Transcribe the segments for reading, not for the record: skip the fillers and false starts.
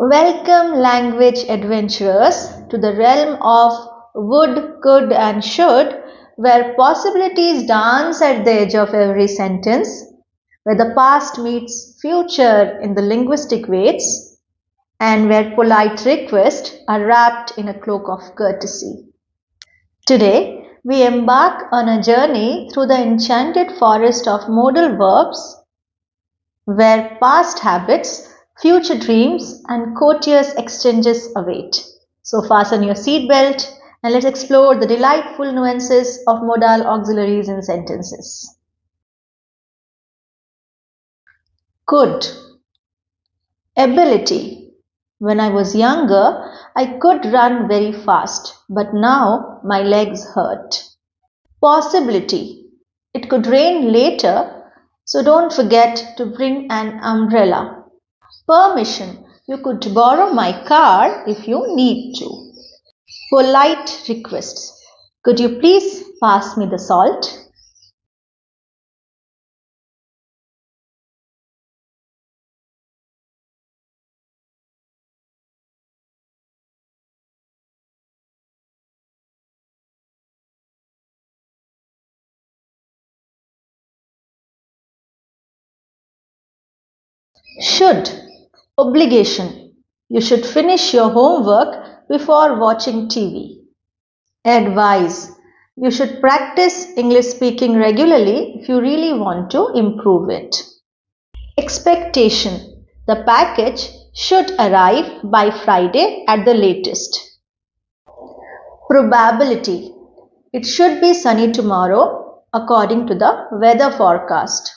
Welcome, language adventurers, to the realm of would, could, and should, where possibilities dance at the edge of every sentence, where the past meets future in the linguistic weights, and where polite requests are wrapped in a cloak of courtesy. Today, we embark on a journey through the enchanted forest of modal verbs, where past habits, future dreams, and courteous exchanges await. So fasten your seatbelt and let's explore the delightful nuances of modal auxiliaries in sentences. Could. Ability. When I was younger, I could run very fast, but now my legs hurt. Possibility. It could rain later, so don't forget to bring an umbrella. Permission. You could borrow my car if you need to. Polite requests. Could you please pass me the salt? Should. Obligation. You should finish your homework before watching TV. Advise. You should practice English speaking regularly if you really want to improve it. Expectation. The package should arrive by Friday at the latest. Probability. It should be sunny tomorrow according to the weather forecast.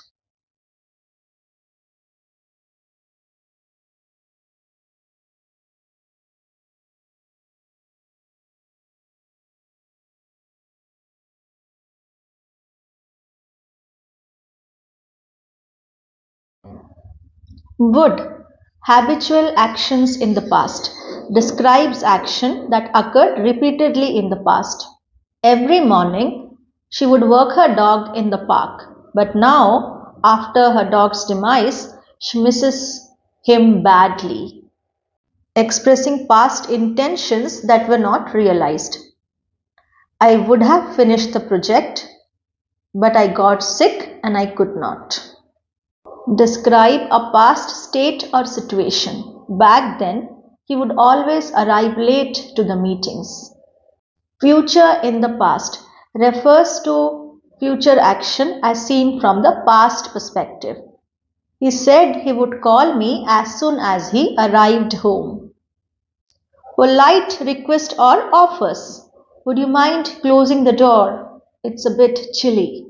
Would. Habitual actions in the past. Describes action that occurred repeatedly in the past. Every morning, she would walk her dog in the park, but now, after her dog's demise, she misses him badly. Expressing past intentions that were not realized. I would have finished the project, but I got sick and I could not. Describe a past state or situation. Back then, he would always arrive late to the meetings. Future in the past refers to future action as seen from the past perspective. He said he would call me as soon as he arrived home. Polite request or offers. Would you mind closing the door? It's a bit chilly.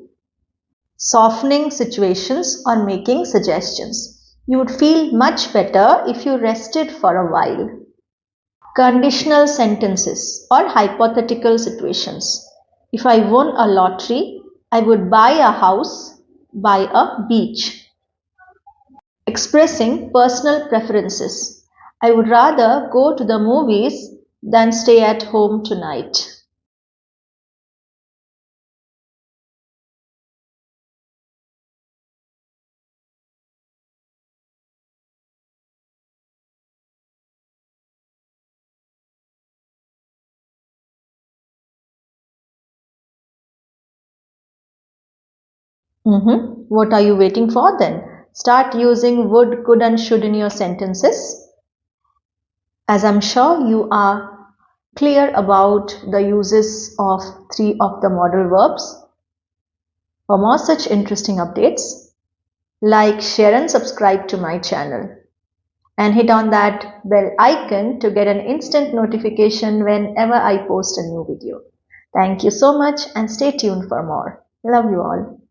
Softening situations or making suggestions. You would feel much better if you rested for a while. Conditional sentences or hypothetical situations. If I won a lottery, I would buy a house by a beach. Expressing personal preferences. I would rather go to the movies than stay at home tonight. What are you waiting for then? Start using would, could, and should in your sentences. As I'm sure you are clear about the uses of 3 of the modal verbs. For more such interesting updates, like, share, and subscribe to my channel. And hit on that bell icon to get an instant notification whenever I post a new video. Thank you so much and stay tuned for more. Love you all.